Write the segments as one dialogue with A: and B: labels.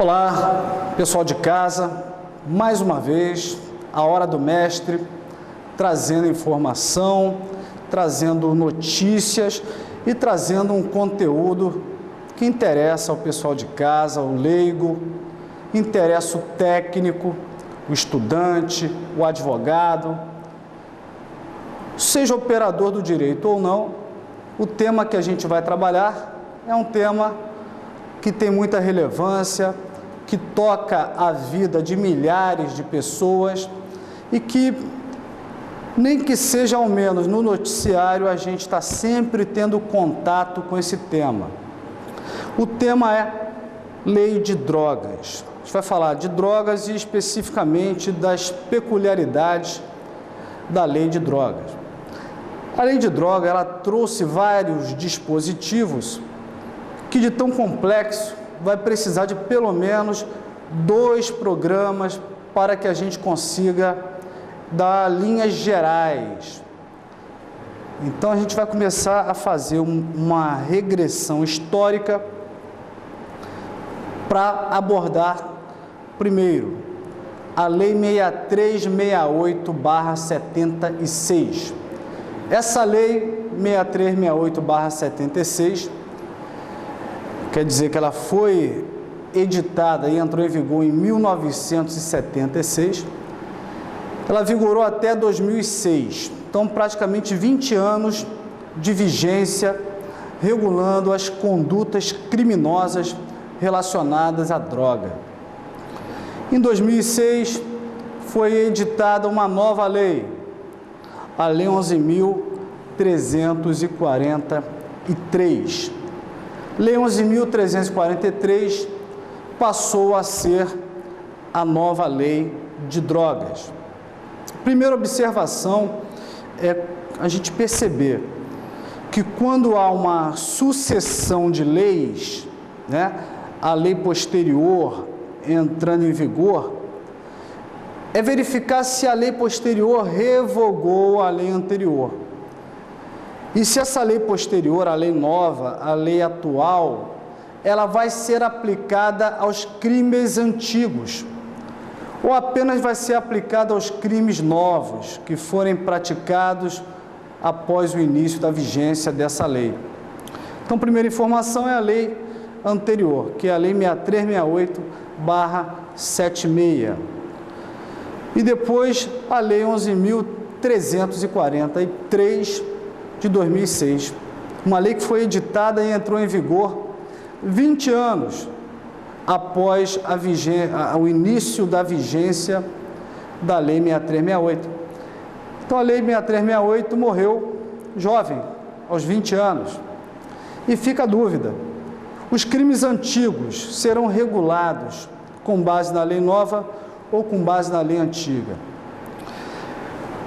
A: Olá, pessoal de casa, mais uma vez, a Hora do Mestre, trazendo informação, trazendo notícias e trazendo um conteúdo que interessa ao pessoal de casa, ao leigo, interessa o técnico, o estudante, o advogado, seja operador do direito ou não. O tema que a gente vai trabalhar é um tema que tem muita relevância, que toca a vida de milhares de pessoas e que, nem que seja ao menos no noticiário, a gente está sempre tendo contato com esse tema. O tema é Lei de Drogas. A gente vai falar de drogas e especificamente das peculiaridades da Lei de Drogas. A Lei de Drogas, ela trouxe vários dispositivos que, de tão complexo, vai precisar de pelo menos 2 programas para que a gente consiga dar linhas gerais. Então, a gente vai começar a fazer uma regressão histórica para abordar, primeiro, a Lei 6368/76. Essa Lei 6368/76 quer dizer que ela foi editada e entrou em vigor em 1976. Ela vigorou até 2006. Então, praticamente 20 anos de vigência, regulando as condutas criminosas relacionadas à droga. Em 2006, foi editada uma nova lei, a Lei 11.343. Lei 11.343 passou a ser a nova lei de drogas. Primeira observação é a gente perceber que quando há uma sucessão de leis, a lei posterior entrando em vigor, é verificar se a lei posterior revogou a lei anterior. E se essa lei posterior, a lei nova, a lei atual, ela vai ser aplicada aos crimes antigos, ou apenas vai ser aplicada aos crimes novos, que forem praticados após o início da vigência dessa lei. Então, a primeira informação é a lei anterior, que é a Lei 6368/76. E depois a Lei 11.343 de 2006, uma lei que foi editada e entrou em vigor 20 anos após o início da vigência da Lei 6368. Então, a Lei 6368 morreu jovem, aos 20 anos. E fica a dúvida, os crimes antigos serão regulados com base na lei nova ou com base na lei antiga?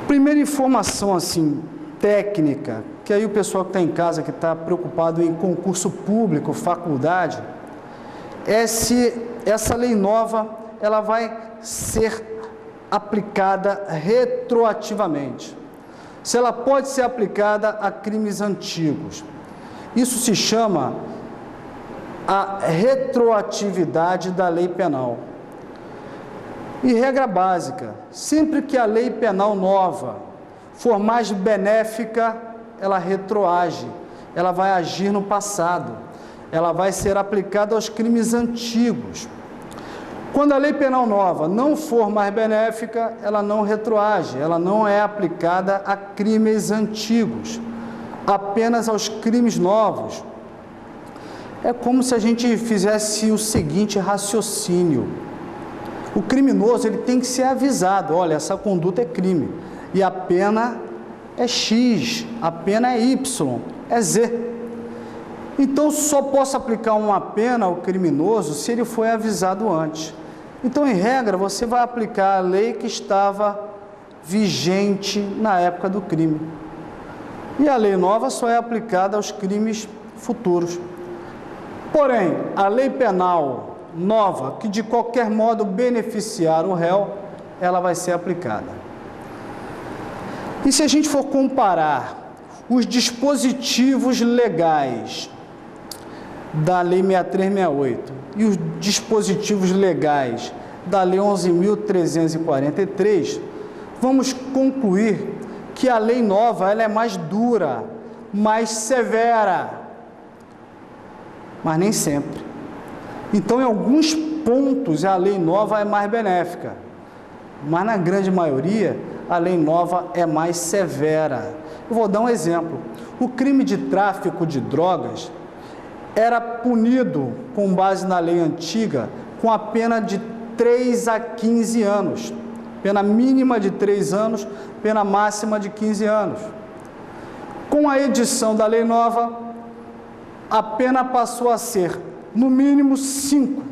A: Primeira informação, assim, técnica, que aí o pessoal que está em casa, que está preocupado em concurso público, faculdade, é se essa lei nova, ela vai ser aplicada retroativamente. Se ela pode ser aplicada a crimes antigos. Isso se chama a retroatividade da lei penal. E regra básica, sempre que a lei penal nova for mais benéfica, ela retroage, ela vai agir no passado, ela vai ser aplicada aos crimes antigos. Quando a lei penal nova não for mais benéfica, ela não retroage, ela não é aplicada a crimes antigos, apenas aos crimes novos. É como se a gente fizesse o seguinte raciocínio: o criminoso, ele tem que ser avisado, olha, essa conduta é crime, e a pena é X, a pena é Y, é Z. Então, só posso aplicar uma pena ao criminoso se ele foi avisado antes. Então, em regra, você vai aplicar a lei que estava vigente na época do crime. E a lei nova só é aplicada aos crimes futuros. Porém, a lei penal nova, que de qualquer modo beneficiar o réu, ela vai ser aplicada. E se a gente for comparar os dispositivos legais da Lei 6368 e os dispositivos legais da Lei 11.343, vamos concluir que a lei nova ela é mais dura, mais severa, mas nem sempre. Então, em alguns pontos, a lei nova é mais benéfica, mas na grande maioria, a lei nova é mais severa. Eu vou dar um exemplo. O crime de tráfico de drogas era punido, com base na lei antiga, com a pena de 3 a 15 anos. Pena mínima de 3 anos, pena máxima de 15 anos. Com a edição da lei nova, a pena passou a ser, no mínimo, 5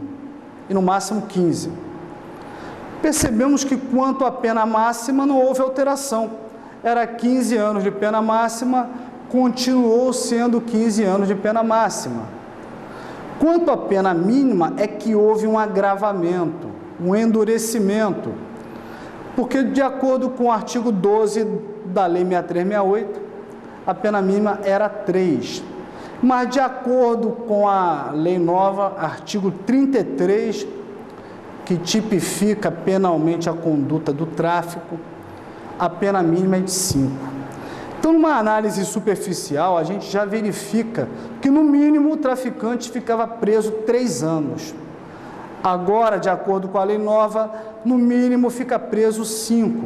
A: e no máximo 15. Percebemos que quanto à pena máxima não houve alteração. Era 15 anos de pena máxima, continuou sendo 15 anos de pena máxima. Quanto à pena mínima é que houve um agravamento, um endurecimento, porque de acordo com o artigo 12 da Lei 6368, a pena mínima era 3. Mas de acordo com a lei nova, artigo 33, que tipifica penalmente a conduta do tráfico, a pena mínima é de 5. Então, numa análise superficial, a gente já verifica que, no mínimo, o traficante ficava preso 3 anos. Agora, de acordo com a lei nova, no mínimo fica preso 5.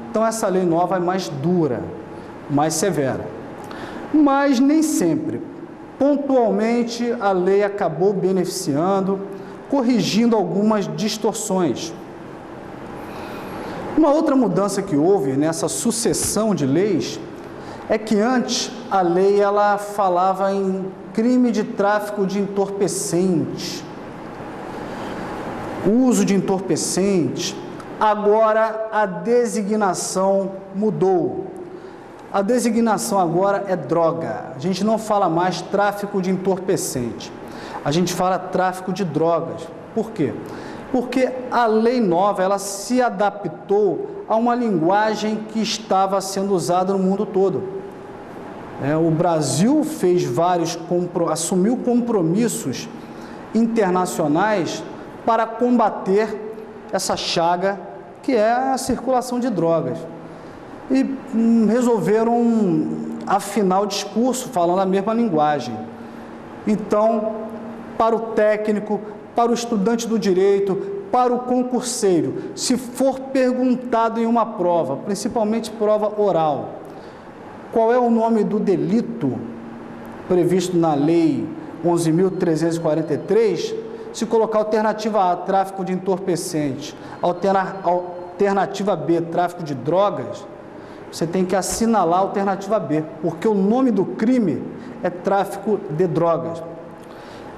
A: Então, essa lei nova é mais dura, mais severa. Mas nem sempre. Pontualmente, a lei acabou beneficiando, corrigindo algumas distorções. Uma outra mudança que houve nessa sucessão de leis é que antes a lei ela falava em crime de tráfico de entorpecentes, uso de entorpecentes. Agora a designação mudou. A designação agora é droga. A gente não fala mais tráfico de entorpecente. A gente fala tráfico de drogas. Por quê? Porque a lei nova ela se adaptou a uma linguagem que estava sendo usada no mundo todo. O Brasil fez assumiu compromissos internacionais para combater essa chaga que é a circulação de drogas. E resolveram afinar o discurso falando a mesma linguagem. Então, para o técnico, para o estudante do direito, para o concurseiro, se for perguntado em uma prova, principalmente prova oral, qual é o nome do delito previsto na Lei 11.343, se colocar alternativa A, tráfico de entorpecentes, alternativa B, tráfico de drogas, você tem que assinalar a alternativa B, porque o nome do crime é tráfico de drogas.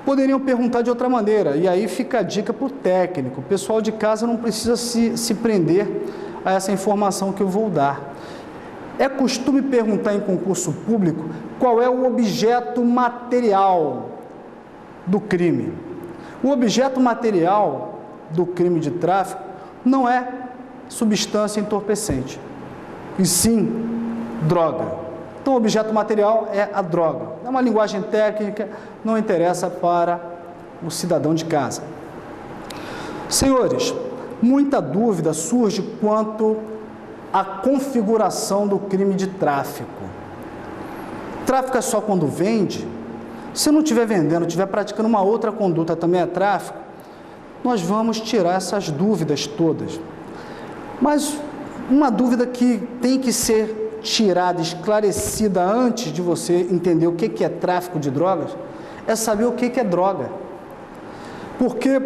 A: Poderiam perguntar de outra maneira, e aí fica a dica para o técnico. O pessoal de casa não precisa se prender a essa informação que eu vou dar. É costume perguntar em concurso público qual é o objeto material do crime. O objeto material do crime de tráfico não é substância entorpecente, e sim droga. Então, o objeto material é a droga. É uma linguagem técnica, não interessa para o cidadão de casa. Senhores, muita dúvida surge quanto à configuração do crime de tráfico. Tráfico é só quando vende? Se não estiver vendendo, estiver praticando uma outra conduta, também é tráfico? Nós vamos tirar essas dúvidas todas. Mas uma dúvida que tem que ser tirada, esclarecida antes de você entender o que é tráfico de drogas, é saber o que é droga. Porque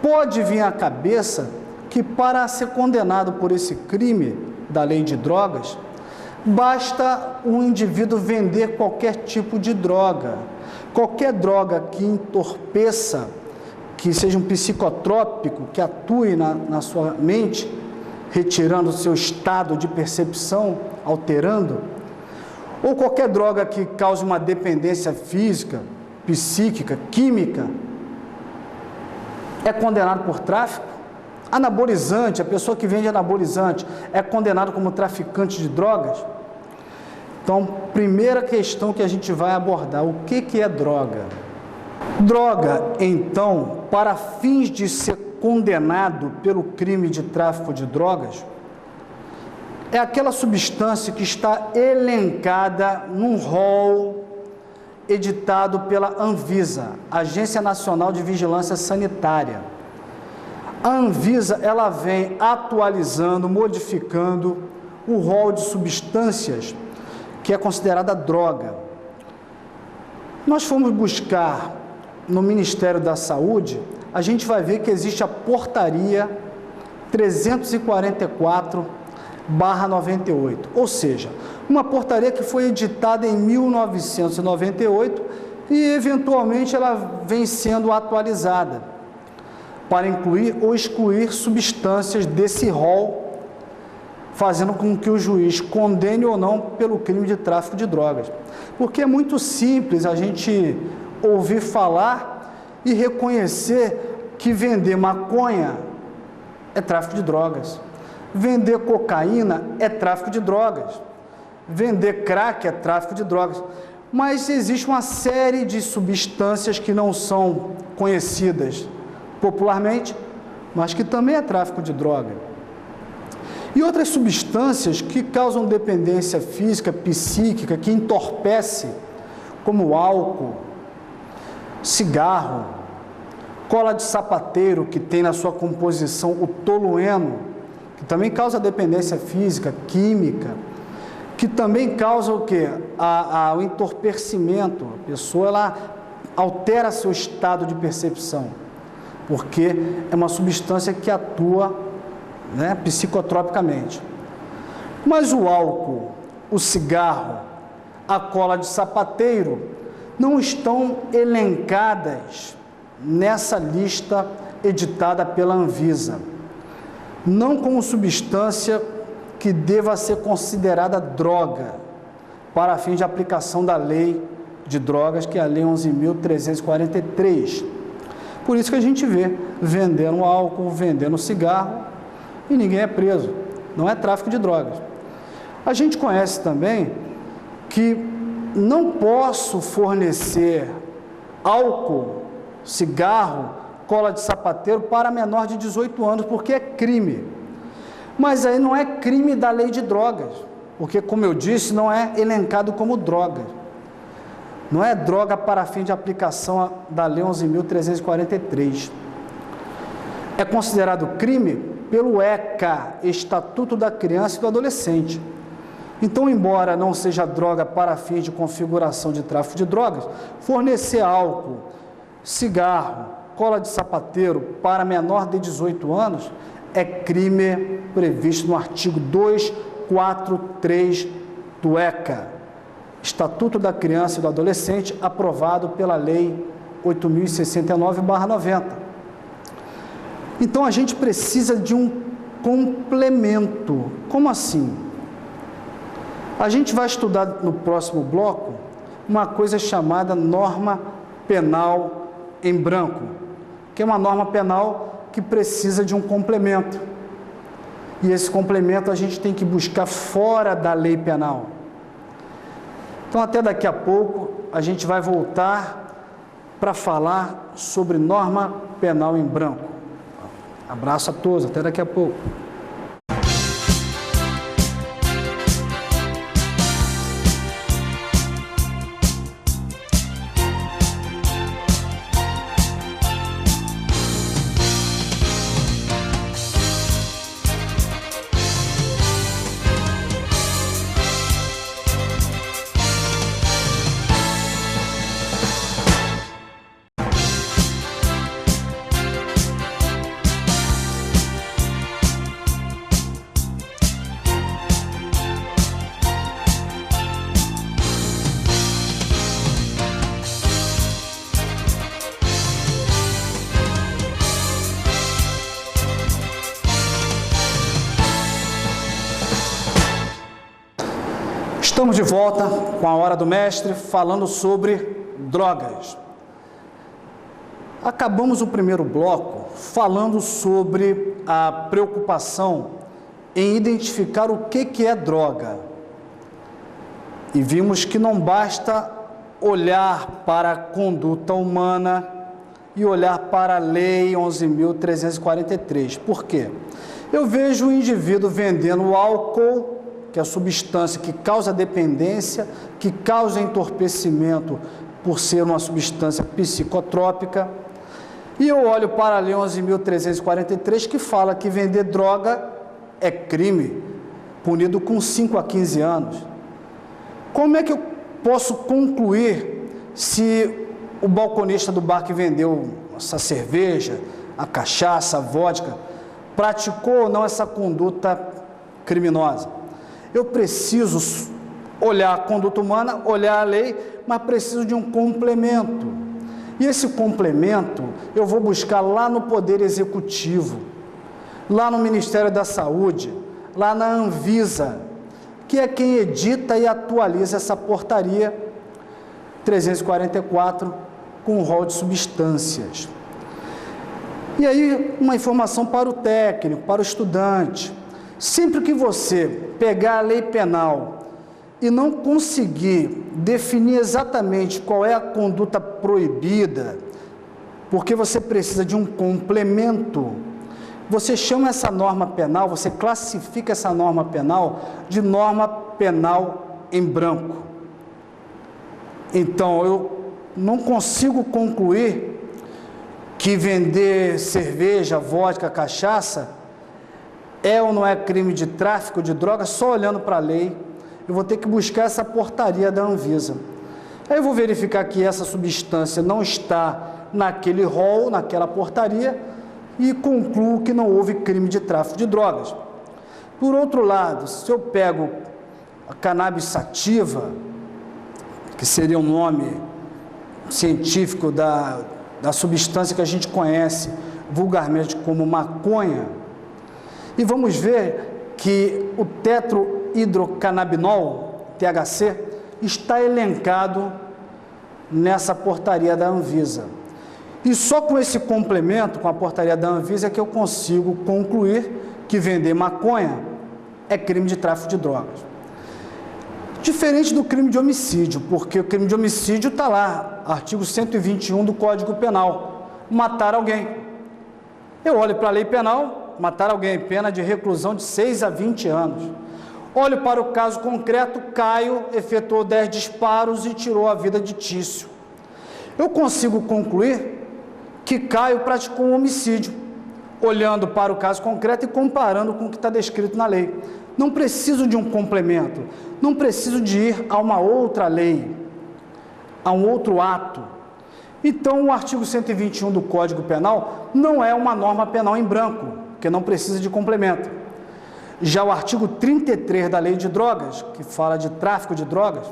A: pode vir à cabeça que para ser condenado por esse crime da lei de drogas, basta um indivíduo vender qualquer tipo de droga. Qualquer droga que entorpeça, que seja um psicotrópico, que atue na sua mente, retirando o seu estado de percepção, alterando, ou qualquer droga que cause uma dependência física, psíquica, química, é condenado por tráfico. Anabolizante, a pessoa que vende anabolizante, é condenado como traficante de drogas? Então, primeira questão que a gente vai abordar, o que é droga? Droga, então, para fins de ser condenado pelo crime de tráfico de drogas, é aquela substância que está elencada num rol editado pela Anvisa, Agência Nacional de Vigilância Sanitária. A Anvisa, ela vem atualizando, modificando o rol de substâncias que é considerada droga. Nós fomos buscar no Ministério da Saúde, a gente vai ver que existe a portaria 344/98, ou seja, uma portaria que foi editada em 1998 e, eventualmente, ela vem sendo atualizada para incluir ou excluir substâncias desse rol, fazendo com que o juiz condene ou não pelo crime de tráfico de drogas. Porque é muito simples a gente ouvir falar e reconhecer que vender maconha é tráfico de drogas, vender cocaína é tráfico de drogas, vender crack é tráfico de drogas, mas existe uma série de substâncias que não são conhecidas popularmente, mas que também é tráfico de droga. E outras substâncias que causam dependência física, psíquica, que entorpece, como álcool, cigarro, cola de sapateiro, que tem na sua composição o tolueno, que também causa dependência física, química, que também causa o quê? O entorpecimento. A pessoa, ela altera seu estado de percepção, porque é uma substância que atua, né, psicotropicamente. Mas o álcool, o cigarro, a cola de sapateiro não estão elencadas nessa lista editada pela Anvisa, não como substância que deva ser considerada droga para fim de aplicação da lei de drogas, que é a Lei 11.343. Por isso que a gente vê vendendo álcool, vendendo cigarro e ninguém é preso. Não é tráfico de drogas. A gente conhece também que não posso fornecer álcool, cigarro, cola de sapateiro para menor de 18 anos, porque é crime. Mas aí não é crime da lei de drogas, porque, como eu disse, não é elencado como droga. Não é droga para fim de aplicação da Lei 11.343. É considerado crime pelo ECA, Estatuto da Criança e do Adolescente. Então, embora não seja droga para fins de configuração de tráfico de drogas, fornecer álcool, cigarro, cola de sapateiro para menor de 18 anos é crime previsto no artigo 243 do ECA, Estatuto da Criança e do Adolescente, aprovado pela Lei 8.069/90. Então, a gente precisa de um complemento. Como assim? A gente vai estudar no próximo bloco uma coisa chamada norma penal em branco, que é uma norma penal que precisa de um complemento. E esse complemento a gente tem que buscar fora da lei penal. Então, até daqui a pouco, a gente vai voltar para falar sobre norma penal em branco. Abraço a todos, até daqui a pouco. Estamos de volta com a Hora do Mestre, falando sobre drogas. Acabamos o primeiro bloco falando sobre a preocupação em identificar o que é droga. E vimos que não basta olhar para a conduta humana e olhar para a Lei 11.343. Por quê? Eu vejo o indivíduo vendendo álcool, que é a substância que causa dependência, que causa entorpecimento por ser uma substância psicotrópica, e eu olho para a Lei 11.343, que fala que vender droga é crime, punido com 5 a 15 anos. Como é que eu posso concluir se o balconista do bar que vendeu essa cerveja, a cachaça, a vodka, praticou ou não essa conduta criminosa? Eu preciso olhar a conduta humana, olhar a lei, mas preciso de um complemento. E esse complemento eu vou buscar lá no Poder Executivo, lá no Ministério da Saúde, lá na Anvisa, que é quem edita e atualiza essa portaria 344 com o rol de substâncias. E aí, uma informação para o técnico, para o estudante. Sempre que você pegar a lei penal e não conseguir definir exatamente qual é a conduta proibida, porque você precisa de um complemento, você chama essa norma penal, você classifica essa norma penal de norma penal em branco. Então, eu não consigo concluir que vender cerveja, vodka, cachaça é ou não é crime de tráfico de drogas só olhando para a lei. Eu vou ter que buscar essa portaria da Anvisa. Aí eu vou verificar que essa substância não está naquele rol, naquela portaria, e concluo que não houve crime de tráfico de drogas. Por outro lado, se eu pego a cannabis sativa, que seria o nome científico da substância que a gente conhece vulgarmente como maconha, e vamos ver que o tetrohidrocannabinol, THC, está elencado nessa portaria da Anvisa. E só com esse complemento, com a portaria da Anvisa, é que eu consigo concluir que vender maconha é crime de tráfico de drogas. Diferente do crime de homicídio, porque o crime de homicídio está lá, artigo 121 do Código Penal, matar alguém. Eu olho para a lei penal, matar alguém, pena de reclusão de 6 a 20 anos. Olho para o caso concreto, Caio efetuou 10 disparos e tirou a vida de Tício. Eu consigo concluir que Caio praticou um homicídio, olhando para o caso concreto e comparando com o que está descrito na lei. Não preciso de um complemento, não preciso de ir a uma outra lei, a um outro ato. Então, o artigo 121 do Código Penal não é uma norma penal em branco, porque não precisa de complemento. Já o artigo 33 da Lei de Drogas, que fala de tráfico de drogas,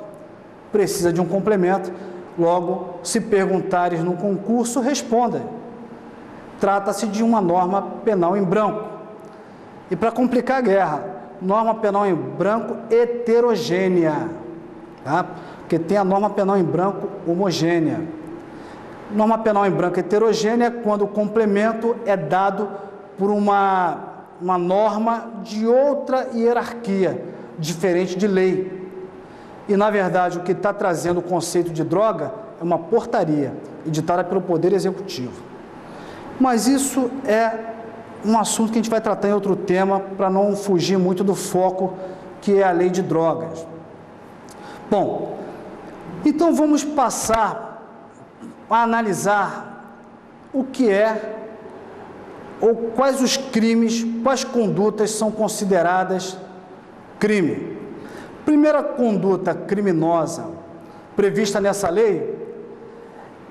A: precisa de um complemento. Logo, se perguntares no concurso, responda. Trata-se de uma norma penal em branco. E para complicar a guerra, norma penal em branco heterogênea, tá? Porque tem a norma penal em branco homogênea. Norma penal em branco heterogênea é quando o complemento é dado por uma norma de outra hierarquia, diferente de lei. E, na verdade, o que está trazendo o conceito de droga é uma portaria, editada pelo Poder Executivo. Mas isso é um assunto que a gente vai tratar em outro tema, para não fugir muito do foco, que é a lei de drogas. Bom, então vamos passar a analisar o que é, ou quais os crimes, quais condutas são consideradas crime. Primeira conduta criminosa prevista nessa lei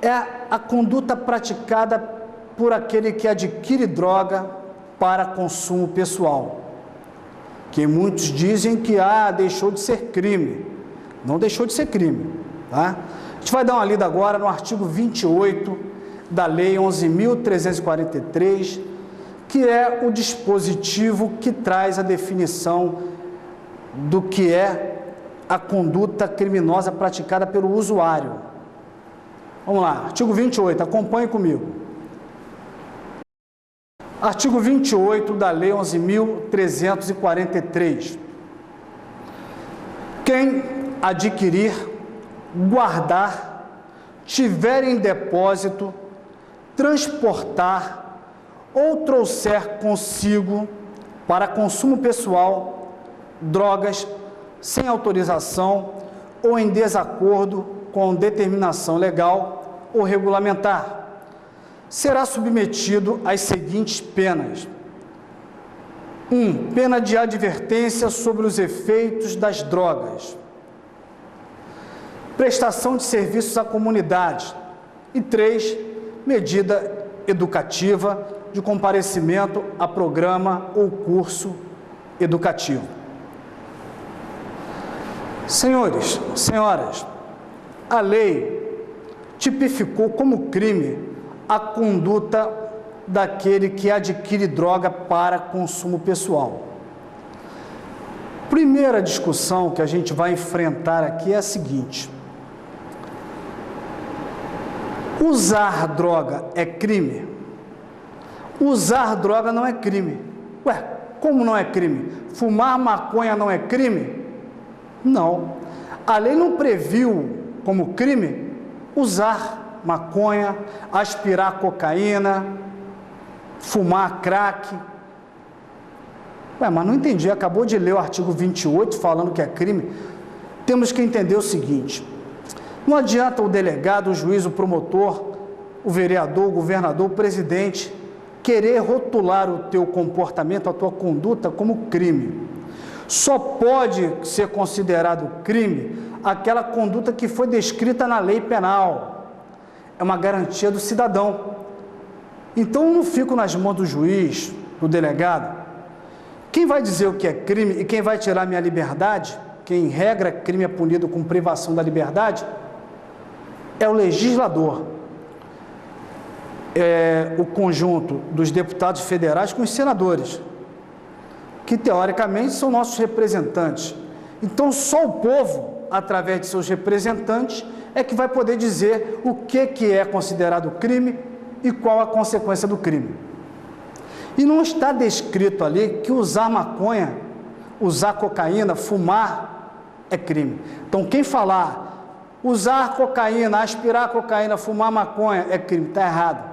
A: é a conduta praticada por aquele que adquire droga para consumo pessoal, que muitos dizem que deixou de ser crime. Não deixou de ser crime, tá? A gente vai dar uma lida agora no artigo 28 da Lei 11.343, que é o dispositivo que traz a definição do que é a conduta criminosa praticada pelo usuário. Vamos lá, artigo 28, acompanhe comigo. Artigo 28 da Lei 11.343. Quem adquirir, guardar tiver em depósito, transportar ou trouxer consigo para consumo pessoal drogas sem autorização ou em desacordo com determinação legal ou regulamentar, será submetido às seguintes penas. 1. Pena de advertência sobre os efeitos das drogas. Prestação de serviços à comunidade. E 3. Medida educativa de comparecimento a programa ou curso educativo. Senhores, senhoras, a lei tipificou como crime a conduta daquele que adquire droga para consumo pessoal. Primeira discussão que a gente vai enfrentar aqui é a seguinte: usar droga é crime? Usar droga não é crime. Ué, como não é crime? Fumar maconha não é crime? Não. A lei não previu como crime usar maconha, aspirar cocaína, fumar crack. Ué, mas não entendi, acabou de ler o artigo 28 falando que é crime. Temos que entender o seguinte: não adianta o delegado, o juiz, o promotor, o vereador, o governador, o presidente querer rotular o teu comportamento, a tua conduta como crime. Só pode ser considerado crime aquela conduta que foi descrita na lei penal. É uma garantia do cidadão. Então, eu não fico nas mãos do juiz, do delegado. Quem vai dizer o que é crime e quem vai tirar minha liberdade, quem em regra crime é punido com privação da liberdade, é o legislador. É o conjunto dos deputados federais com os senadores, que teoricamente são nossos representantes. Então, só o povo, através de seus representantes, é que vai poder dizer o que é considerado crime e qual a consequência do crime. E não está descrito ali que usar maconha, usar cocaína, fumar é crime. Então, quem falar usar cocaína, aspirar cocaína, fumar maconha é crime, está errado.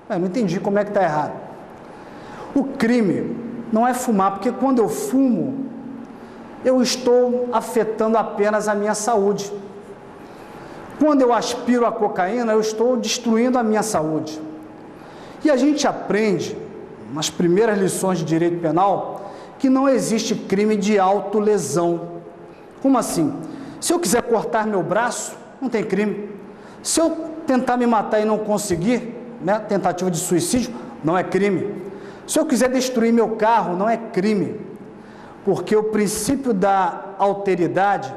A: Eu não entendi como é que está errado. O crime não é fumar, porque quando eu fumo, eu estou afetando apenas a minha saúde. Quando eu aspiro a cocaína, eu estou destruindo a minha saúde. E a gente aprende, nas primeiras lições de direito penal, que não existe crime de autolesão. Como assim? Se eu quiser cortar meu braço, não tem crime. Se eu tentar me matar e não conseguir, né, tentativa de suicídio, não é crime. Se eu quiser destruir meu carro, não é crime. Porque o princípio da alteridade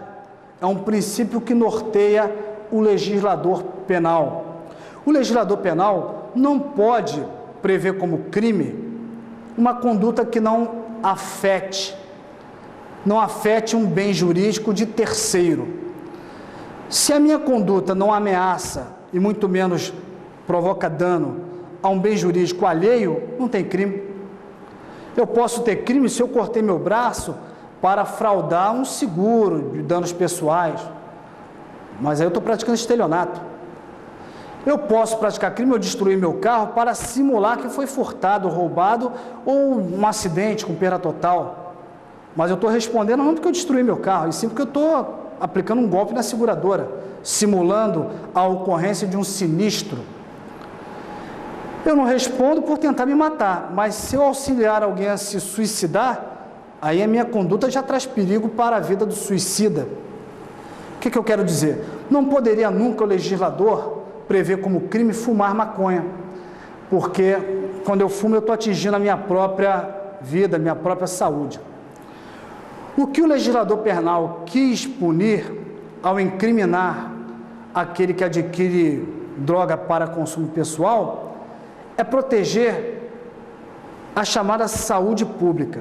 A: é um princípio que norteia o legislador penal. O legislador penal não pode prever como crime uma conduta que não afete um bem jurídico de terceiro. Se a minha conduta não ameaça e muito menos provoca dano a um bem jurídico alheio, não tem crime. Eu posso ter crime se eu cortei meu braço para fraudar um seguro de danos pessoais, mas aí eu estou praticando estelionato. Eu posso praticar crime ou destruir meu carro para simular que foi furtado, roubado ou um acidente com perda total, mas eu estou respondendo não porque eu destruí meu carro, e sim porque eu estou aplicando um golpe na seguradora, simulando a ocorrência de um sinistro. Eu não respondo por tentar me matar, mas se eu auxiliar alguém a se suicidar, aí a minha conduta já traz perigo para a vida do suicida. O que eu quero dizer? Não poderia nunca o legislador prever como crime fumar maconha, porque quando eu fumo eu estou atingindo a minha própria vida, a minha própria saúde. O que o legislador penal quis punir ao incriminar aquele que adquire droga para consumo pessoal é proteger a chamada saúde pública.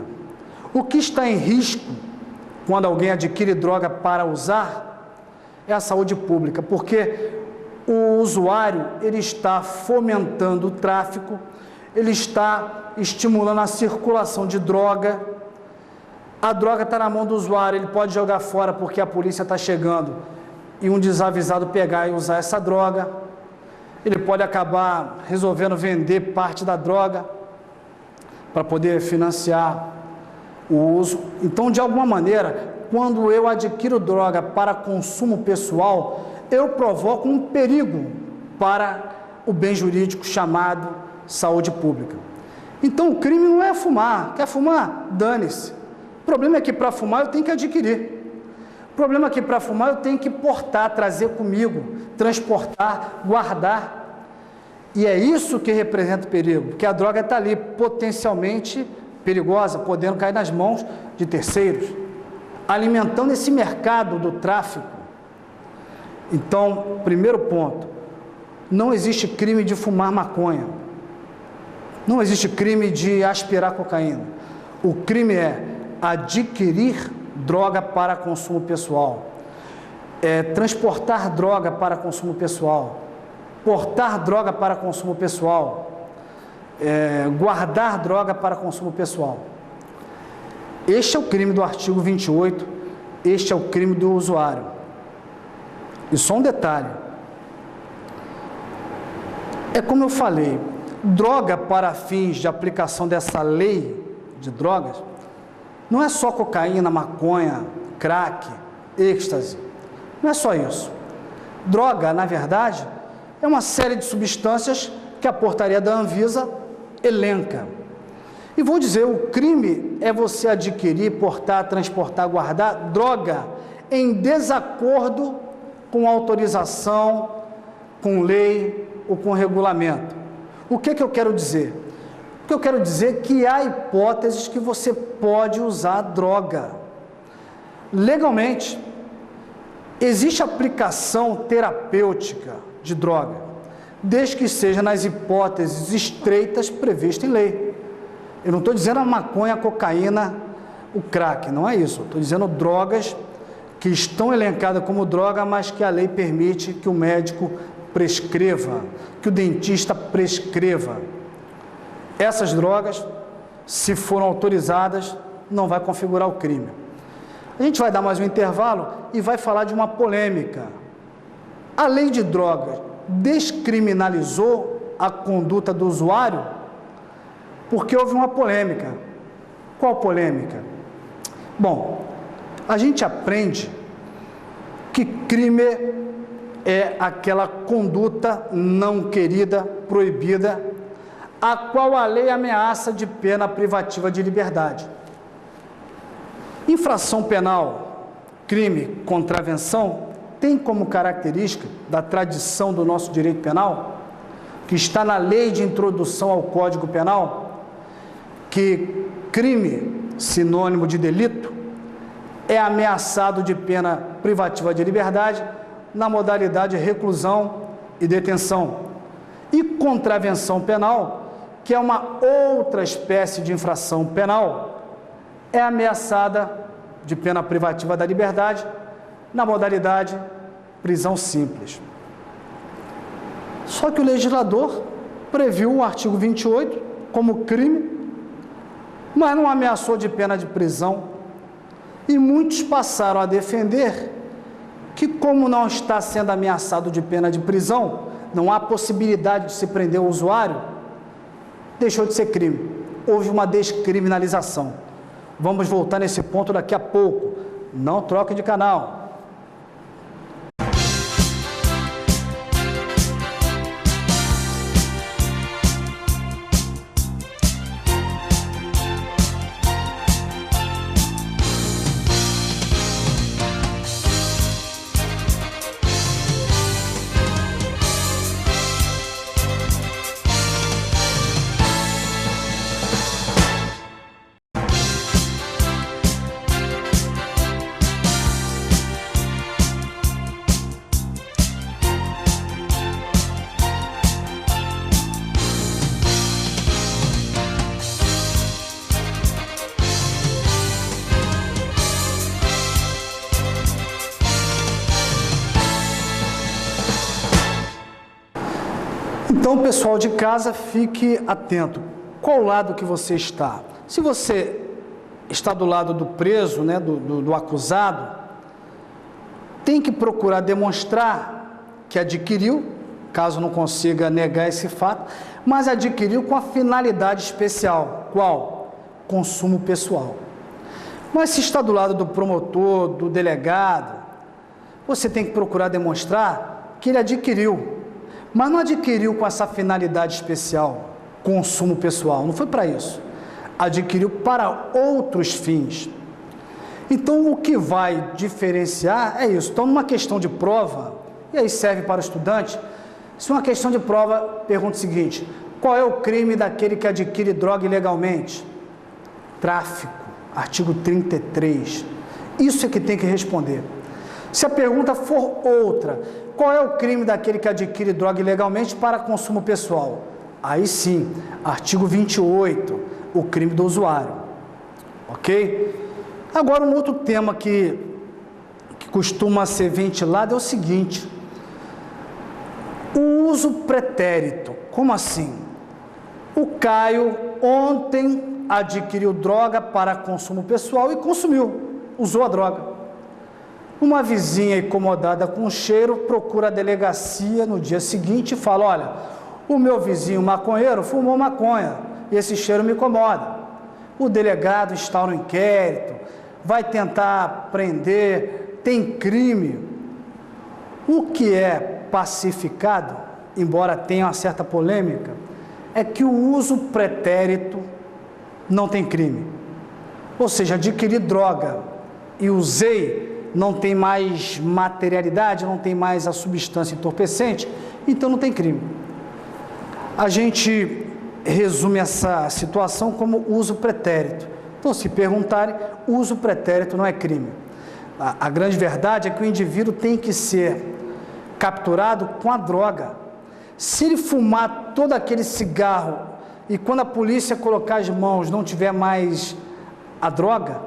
A: O que está em risco quando alguém adquire droga para usar é a saúde pública, porque o usuário ele está fomentando o tráfico, ele está estimulando a circulação de droga. A droga está na mão do usuário, ele pode jogar fora porque a polícia está chegando e um desavisado pegar e usar essa droga. Ele pode acabar resolvendo vender parte da droga para poder financiar o uso. Então, de alguma maneira, quando eu adquiro droga para consumo pessoal, eu provoco um perigo para o bem jurídico chamado saúde pública. Então, o crime não é fumar. Quer fumar? Dane-se. O problema é que para fumar eu tenho que adquirir. O problema é que para fumar eu tenho que portar, trazer comigo, transportar, guardar. E é isso que representa o perigo, porque a droga está ali potencialmente perigosa, podendo cair nas mãos de terceiros, alimentando esse mercado do tráfico. Então, primeiro ponto, não existe crime de fumar maconha, não existe crime de aspirar cocaína. O crime é adquirir droga para consumo pessoal, transportar droga para consumo pessoal, portar droga para consumo pessoal, guardar droga para consumo pessoal. Este é o crime do artigo 28, este é o crime do usuário. E só um detalhe, é como eu falei, droga para fins de aplicação dessa lei de drogas, não é só cocaína, maconha, crack, êxtase, não é só isso. Droga, na verdade, é uma série de substâncias que a portaria da Anvisa elenca. E vou dizer, o crime é você adquirir, portar, transportar, guardar droga em desacordo com autorização, com lei ou com regulamento. O que eu quero dizer? O que eu quero dizer é que há hipóteses que você pode usar droga. Legalmente, existe aplicação terapêutica de droga, desde que seja nas hipóteses estreitas previstas em lei. Eu não estou dizendo a maconha, a cocaína, o crack, não é isso. Estou dizendo drogas que estão elencadas como droga, mas que a lei permite que o médico prescreva, que o dentista prescreva. Essas drogas, se foram autorizadas, não vai configurar o crime. A gente vai dar mais um intervalo e vai falar de uma polêmica. A lei de drogas descriminalizou a conduta do usuário porque houve uma polêmica. Qual polêmica? Bom, a gente aprende que crime é aquela conduta não querida, proibida, a qual a lei ameaça de pena privativa de liberdade. Infração penal, crime, contravenção, tem como característica da tradição do nosso direito penal, que está na lei de introdução ao Código Penal, que crime, sinônimo de delito, é ameaçado de pena privativa de liberdade na modalidade reclusão e detenção. E contravenção penal, que é uma outra espécie de infração penal, é ameaçada de pena privativa da liberdade na modalidade prisão simples. Só que o legislador previu o artigo 28 como crime, mas não ameaçou de pena de prisão. E muitos passaram a defender que, como não está sendo ameaçado de pena de prisão, não há possibilidade de se prender o usuário, deixou de ser crime. Houve uma descriminalização. Vamos voltar nesse ponto daqui a pouco. Não troque de canal. Então, pessoal de casa, fique atento. Qual lado que você está? Se você está do lado do preso, né, do acusado, tem que procurar demonstrar que adquiriu, caso não consiga negar esse fato, mas adquiriu com a finalidade especial. Qual? Consumo pessoal. Mas se está do lado do promotor, do delegado, você tem que procurar demonstrar que ele adquiriu, mas não adquiriu com essa finalidade especial, consumo pessoal, não foi para isso. Adquiriu para outros fins. Então, o que vai diferenciar é isso. Então, numa questão de prova, e aí serve para o estudante, se uma questão de prova pergunta o seguinte: qual é o crime daquele que adquire droga ilegalmente? Tráfico, artigo 33. Isso é que tem que responder. Se a pergunta for outra, qual é o crime daquele que adquire droga ilegalmente para consumo pessoal? Aí sim, artigo 28, o crime do usuário. Ok? Agora, um outro tema que costuma ser ventilado é o seguinte: o uso pretérito. Como assim? O Caio ontem adquiriu droga para consumo pessoal e consumiu, usou a droga. Uma vizinha incomodada com o cheiro procura a delegacia no dia seguinte e fala: olha, o meu vizinho maconheiro fumou maconha e esse cheiro me incomoda. O delegado instaura um inquérito, vai tentar prender, tem crime. O que é pacificado, embora tenha uma certa polêmica, é que o uso pretérito não tem crime. Ou seja, adquiri droga e usei, não tem mais materialidade, não tem mais a substância entorpecente, então não tem crime. A gente resume essa situação como uso pretérito. Então, se perguntarem, uso pretérito não é crime. A grande verdade é que o indivíduo tem que ser capturado com a droga. Se ele fumar todo aquele cigarro e quando a polícia colocar as mãos não tiver mais a droga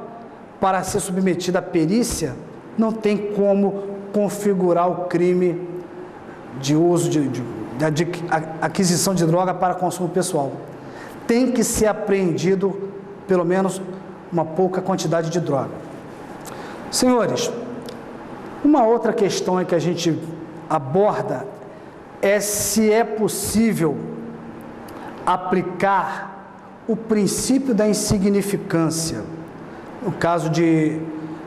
A: para ser submetida à perícia, não tem como configurar o crime de uso de aquisição de droga para consumo pessoal. Tem que ser apreendido pelo menos uma pouca quantidade de droga. Senhores, uma outra questão que a gente aborda é se é possível aplicar o princípio da insignificância, no caso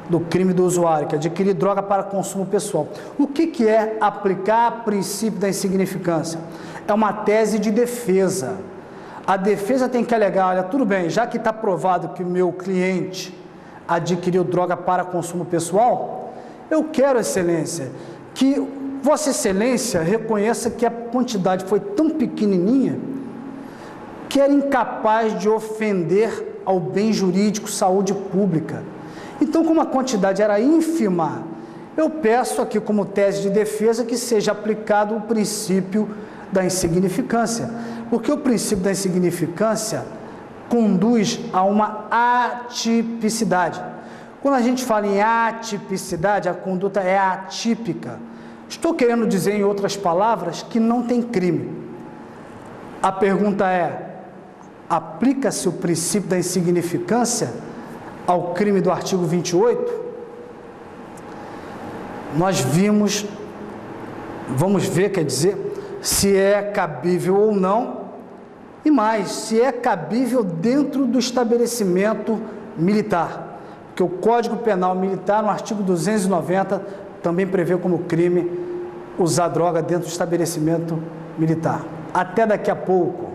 A: do crime do usuário, que adquirir droga para consumo pessoal. O que é aplicar o princípio da insignificância? É uma tese de defesa. A defesa tem que alegar: olha, tudo bem, já que está provado que o meu cliente adquiriu droga para consumo pessoal, eu quero, excelência, que Vossa Excelência reconheça que a quantidade foi tão pequenininha que era incapaz de ofender ao bem jurídico, saúde pública. Então, como a quantidade era ínfima, eu peço aqui como tese de defesa que seja aplicado o princípio da insignificância, porque o princípio da insignificância conduz a uma atipicidade. Quando a gente fala em atipicidade, a conduta é atípica. Estou querendo dizer, em outras palavras, que não tem crime. A pergunta é: aplica-se o princípio da insignificância ao crime do artigo 28? Nós vamos ver, quer dizer, se é cabível ou não, e mais, se é cabível dentro do estabelecimento militar, porque o Código Penal Militar, no artigo 290, também prevê como crime usar droga dentro do estabelecimento militar. Até daqui a pouco.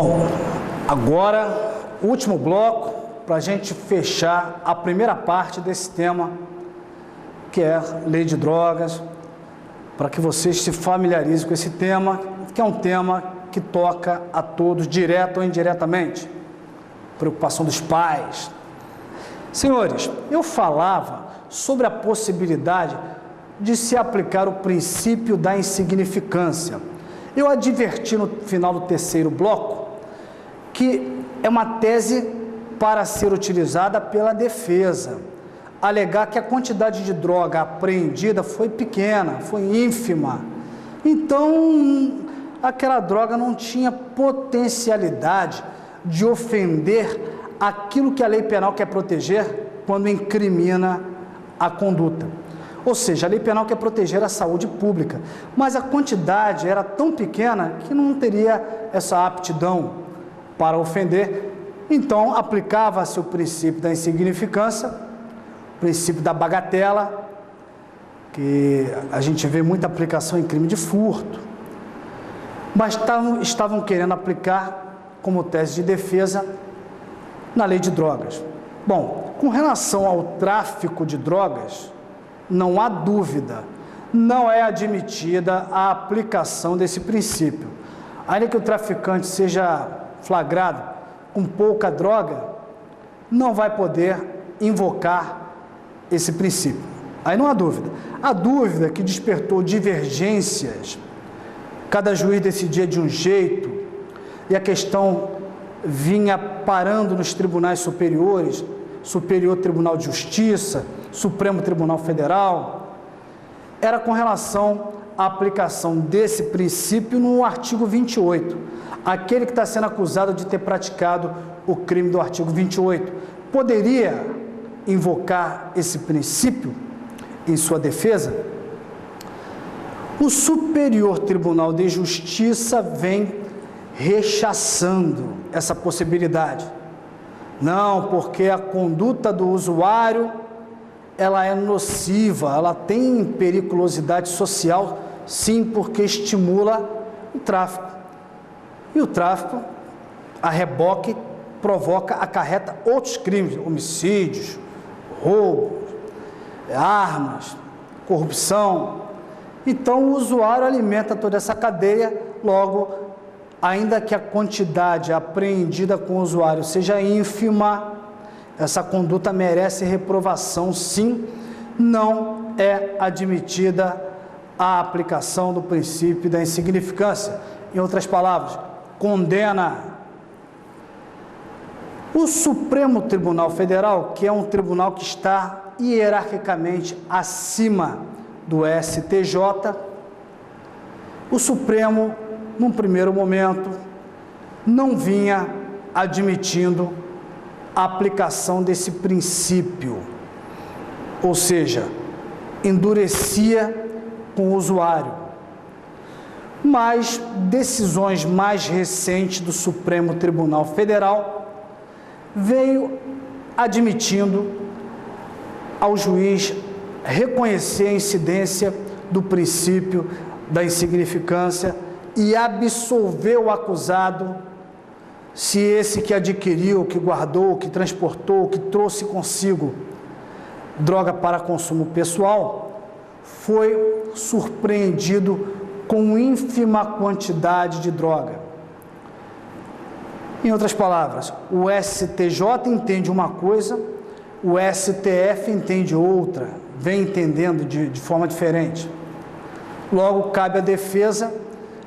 A: Bom, agora, último bloco, para a gente fechar a primeira parte desse tema, que é lei de drogas, para que vocês se familiarizem com esse tema, que é um tema que toca a todos, direto ou indiretamente. Preocupação dos pais. Senhores, eu falava sobre a possibilidade de se aplicar o princípio da insignificância. Eu adverti no final do terceiro bloco que é uma tese para ser utilizada pela defesa, alegar que a quantidade de droga apreendida foi pequena, foi ínfima, então aquela droga não tinha potencialidade de ofender aquilo que a lei penal quer proteger quando incrimina a conduta. Ou seja, a lei penal quer proteger a saúde pública, mas a quantidade era tão pequena que não teria essa aptidão para ofender. Então, aplicava-se o princípio da insignificância, o princípio da bagatela, que a gente vê muita aplicação em crime de furto, mas estavam querendo aplicar como tese de defesa na lei de drogas. Bom, com relação ao tráfico de drogas, não há dúvida, não é admitida a aplicação desse princípio. Ainda que o traficante seja flagrado com pouca droga, não vai poder invocar esse princípio. Aí não há dúvida. A dúvida que despertou divergências, cada juiz decidia de um jeito, e a questão vinha parando nos tribunais superiores, Superior Tribunal de Justiça, Supremo Tribunal Federal, era com relação à aplicação desse princípio no artigo 28. Aquele que está sendo acusado de ter praticado o crime do artigo 28, poderia invocar esse princípio em sua defesa? O Superior Tribunal de Justiça vem rechaçando essa possibilidade. Não, porque a conduta do usuário, ela é nociva, ela tem periculosidade social, sim, porque estimula o tráfico. E o tráfico, a reboque, acarreta outros crimes, homicídios, roubos, armas, corrupção. Então, o usuário alimenta toda essa cadeia, logo, ainda que a quantidade apreendida com o usuário seja ínfima, essa conduta merece reprovação, sim, não é admitida a aplicação do princípio da insignificância. Em outras palavras, condena. O Supremo Tribunal Federal, que é um tribunal que está hierarquicamente acima do STJ, o Supremo, num primeiro momento, não vinha admitindo a aplicação desse princípio, ou seja, endurecia com o usuário. Mas decisões mais recentes do Supremo Tribunal Federal veio admitindo ao juiz reconhecer a incidência do princípio da insignificância e absolver o acusado se esse que adquiriu, que guardou, que transportou, que trouxe consigo droga para consumo pessoal, foi surpreendido com ínfima quantidade de droga. Em outras palavras, o STJ entende uma coisa, o STF entende outra, vem entendendo de forma diferente. Logo, cabe à defesa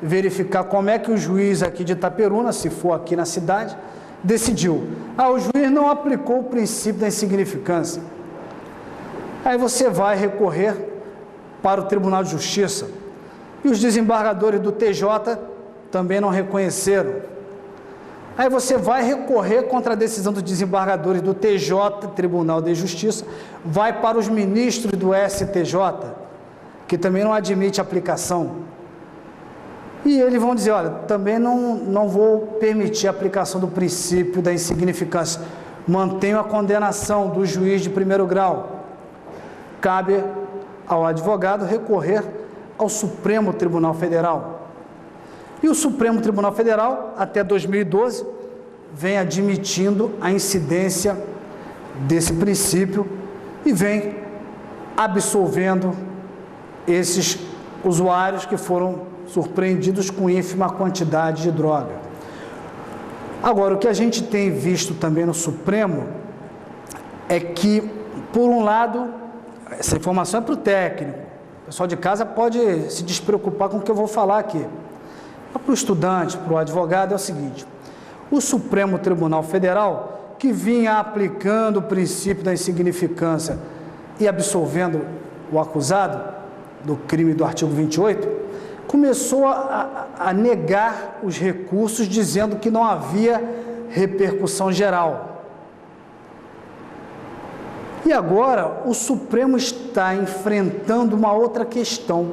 A: verificar como é que o juiz aqui de Itaperuna, se for aqui na cidade, decidiu. O juiz não aplicou o princípio da insignificância. Aí você vai recorrer para o Tribunal de Justiça. E os desembargadores do TJ também não reconheceram. Aí você vai recorrer contra a decisão dos desembargadores do TJ, Tribunal de Justiça, vai para os ministros do STJ, que também não admite aplicação. E eles vão dizer, olha, também não vou permitir a aplicação do princípio da insignificância. Mantenho a condenação do juiz de primeiro grau. Cabe ao advogado recorrer ao Supremo Tribunal Federal. E o Supremo Tribunal Federal, até 2012, vem admitindo a incidência desse princípio e vem absolvendo esses usuários que foram surpreendidos com ínfima quantidade de droga. Agora, o que a gente tem visto também no Supremo é que, por um lado, essa informação é para o técnico, o pessoal de casa pode se despreocupar com o que eu vou falar aqui. Para o estudante, para o advogado, é o seguinte: o Supremo Tribunal Federal, que vinha aplicando o princípio da insignificância e absolvendo o acusado do crime do artigo 28, começou a negar os recursos, dizendo que não havia repercussão geral. E agora o Supremo está enfrentando uma outra questão.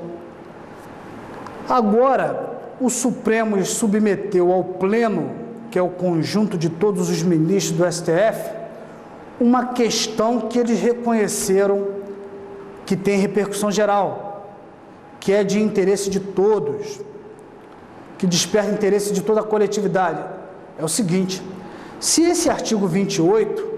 A: Agora o Supremo submeteu ao Pleno, que é o conjunto de todos os ministros do STF, uma questão que eles reconheceram que tem repercussão geral, que é de interesse de todos, que desperta interesse de toda a coletividade. É o seguinte: se esse artigo 28,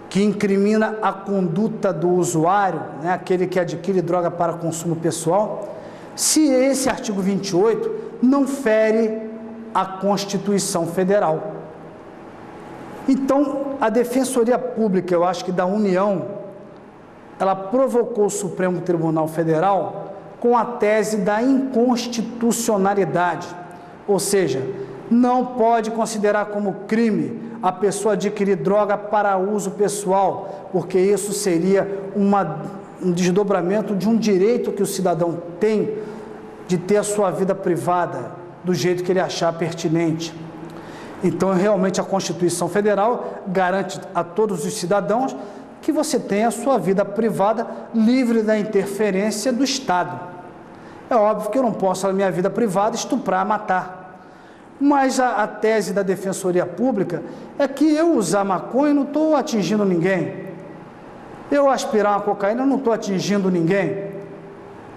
A: que incrimina a conduta do usuário, né, aquele que adquire droga para consumo pessoal, se esse artigo 28 não fere a Constituição Federal. Então, a Defensoria Pública, eu acho que da União, ela provocou o Supremo Tribunal Federal com a tese da inconstitucionalidade, ou seja, não pode considerar como crime a pessoa adquirir droga para uso pessoal, porque isso seria um desdobramento de um direito que o cidadão tem de ter a sua vida privada do jeito que ele achar pertinente. Então, realmente, a Constituição Federal garante a todos os cidadãos que você tenha a sua vida privada livre da interferência do Estado. É óbvio que eu não posso, na minha vida privada, estuprar, matar. Mas a tese da Defensoria Pública é que eu usar maconha não estou atingindo ninguém. Eu aspirar uma cocaína não estou atingindo ninguém.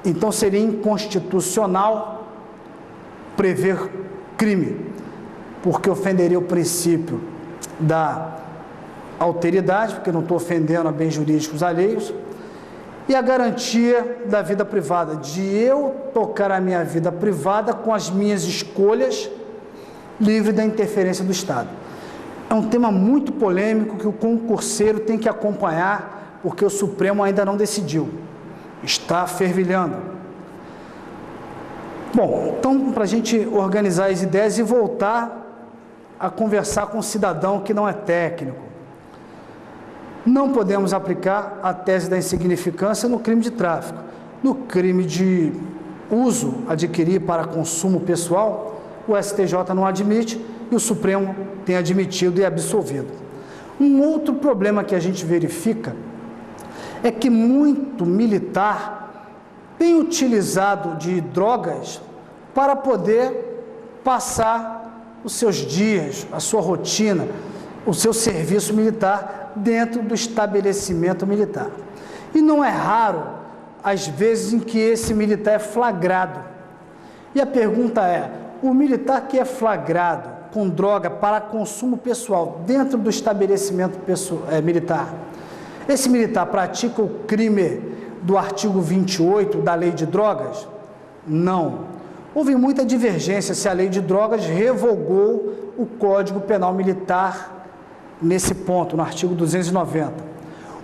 A: Então seria inconstitucional prever crime, porque ofenderia o princípio da alteridade, porque não estou ofendendo a bens jurídicos alheios, e a garantia da vida privada, de eu tocar a minha vida privada com as minhas escolhas, livre da interferência do Estado. É um tema muito polêmico que o concurseiro tem que acompanhar, porque o Supremo ainda não decidiu, está fervilhando. Bom, então, para a gente organizar as ideias e voltar a conversar com um cidadão que não é técnico, não podemos aplicar a tese da insignificância no crime de tráfico. No crime de uso, adquirir para consumo pessoal, o STJ não admite e o Supremo tem admitido e absolvido. Um outro problema que a gente verifica é que muito militar tem utilizado de drogas para poder passar os seus dias, a sua rotina, o seu serviço militar dentro do estabelecimento militar. E não é raro, às vezes, em que esse militar é flagrado. E a pergunta é: o militar que é flagrado com droga para consumo pessoal dentro do estabelecimento militar, esse militar pratica o crime do artigo 28 da Lei de Drogas? Não. Houve muita divergência se a Lei de Drogas revogou o Código Penal Militar nesse ponto, no artigo 290.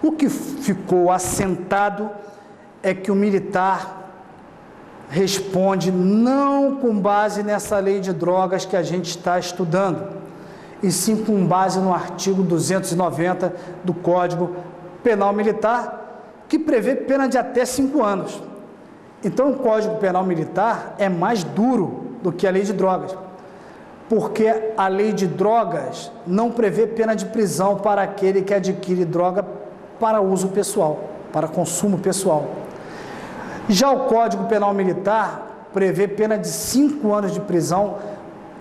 A: O que ficou assentado é que o militar responde não com base nessa Lei de Drogas que a gente está estudando, e sim com base no artigo 290 do Código Penal Militar, que prevê pena de até 5 anos. Então, o Código Penal Militar é mais duro do que a Lei de Drogas, porque a Lei de Drogas não prevê pena de prisão para aquele que adquire droga para uso pessoal, para consumo pessoal. Já o Código Penal Militar prevê pena de 5 anos de prisão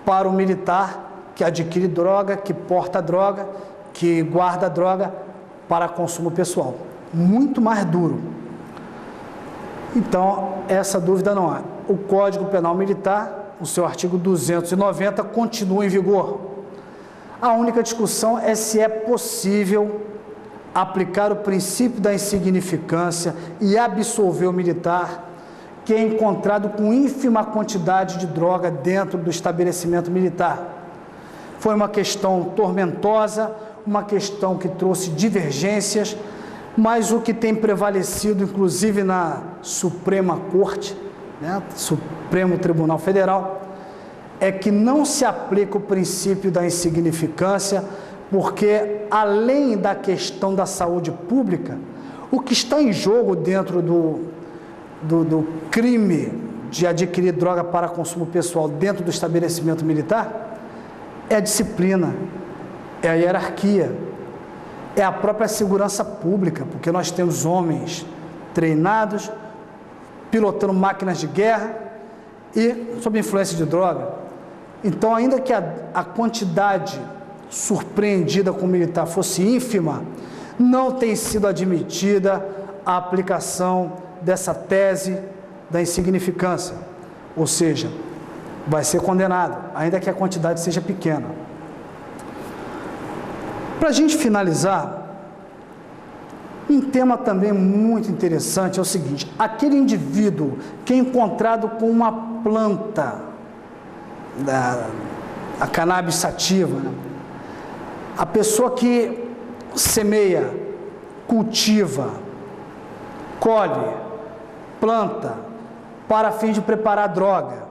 A: para o militar que adquire droga, que porta droga, que guarda droga para consumo pessoal. Muito mais duro. Então, essa dúvida não há. O Código Penal Militar, o seu artigo 290, continua em vigor. A única discussão é se é possível aplicar o princípio da insignificância e absolver o militar que é encontrado com ínfima quantidade de droga dentro do estabelecimento militar. Foi uma questão tormentosa, uma questão que trouxe divergências, mas o que tem prevalecido, inclusive na Suprema Corte, Supremo Tribunal Federal, é que não se aplica o princípio da insignificância, porque além da questão da saúde pública, o que está em jogo dentro do crime de adquirir droga para consumo pessoal dentro do estabelecimento militar é a disciplina, é a hierarquia, é a própria segurança pública, porque nós temos homens treinados, pilotando máquinas de guerra e sob influência de droga. Então, ainda que a quantidade surpreendida com o militar fosse ínfima, não tem sido admitida a aplicação dessa tese da insignificância, ou seja, vai ser condenado, ainda que a quantidade seja pequena. Para a gente finalizar, um tema também muito interessante é o seguinte: aquele indivíduo que é encontrado com uma planta, a cannabis sativa, a pessoa que semeia, cultiva, colhe, planta para fim de preparar droga,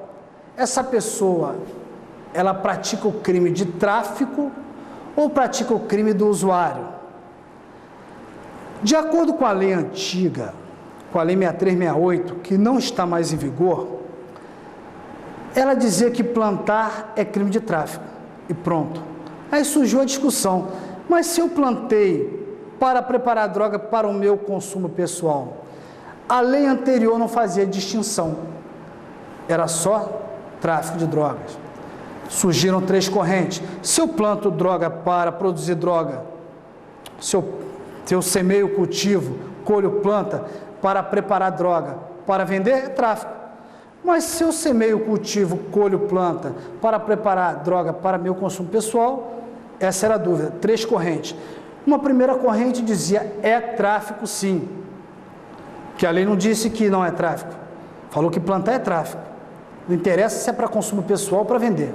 A: essa pessoa, ela pratica o crime de tráfico ou pratica o crime do usuário? De acordo com a lei antiga, com a lei 6368, que não está mais em vigor, ela dizia que plantar é crime de tráfico, e pronto. Aí surgiu a discussão: mas se eu plantei para preparar droga para o meu consumo pessoal, a lei anterior não fazia distinção, era só tráfico de drogas. Surgiram três correntes: se eu planto droga para produzir droga, se eu semeio, cultivo, colho, planta para preparar droga, para vender, é tráfico. Mas se eu semeio, cultivo, colho, planta para preparar droga para meu consumo pessoal, essa era a dúvida. Três correntes. Uma primeira corrente dizia: é tráfico sim, que a lei não disse que não é tráfico, falou que plantar é tráfico, não interessa se é para consumo pessoal ou para vender,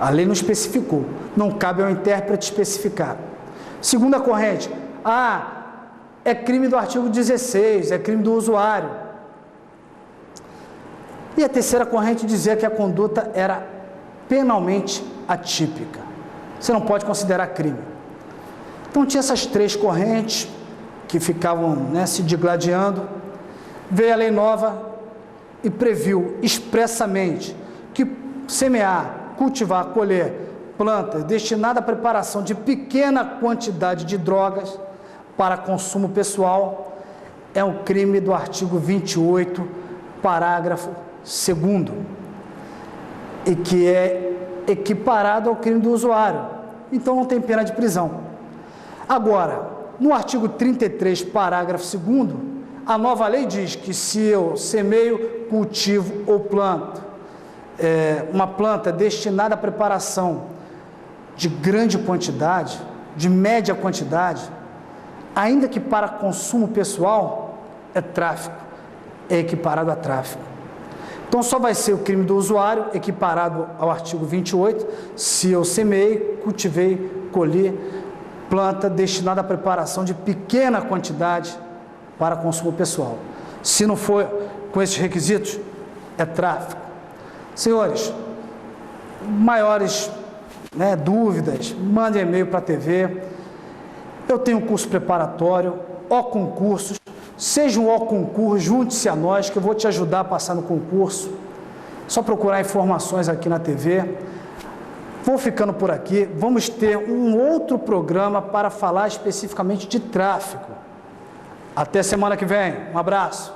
A: a lei não especificou, não cabe ao intérprete especificar. Segunda corrente: é crime do artigo 16, é crime do usuário. E a terceira corrente dizia que a conduta era penalmente atípica, você não pode considerar crime. Então tinha essas três correntes que ficavam se digladiando. Veio a lei nova e previu expressamente que semear, cultivar, colher plantas destinadas à preparação de pequena quantidade de drogas para consumo pessoal é um crime do artigo 28, parágrafo 2º, e que é equiparado ao crime do usuário, então não tem pena de prisão. Agora, no artigo 33, parágrafo 2º, a nova lei diz que se eu semeio, cultivo ou planto uma planta destinada à preparação de grande quantidade, de média quantidade, ainda que para consumo pessoal, é tráfico, é equiparado a tráfico. Então só vai ser o crime do usuário, equiparado ao artigo 28, se eu semei, cultivei, colhi planta destinada à preparação de pequena quantidade para consumo pessoal. Se não for com esses requisitos, é tráfico. Senhores, maiores dúvidas, mandem e-mail para a TV. Eu tenho um curso preparatório, concursos. Seja um concurso, junte-se a nós, que eu vou te ajudar a passar no concurso. Só procurar informações aqui na TV. Vou ficando por aqui. Vamos ter um outro programa para falar especificamente de tráfico. Até semana que vem. Um abraço.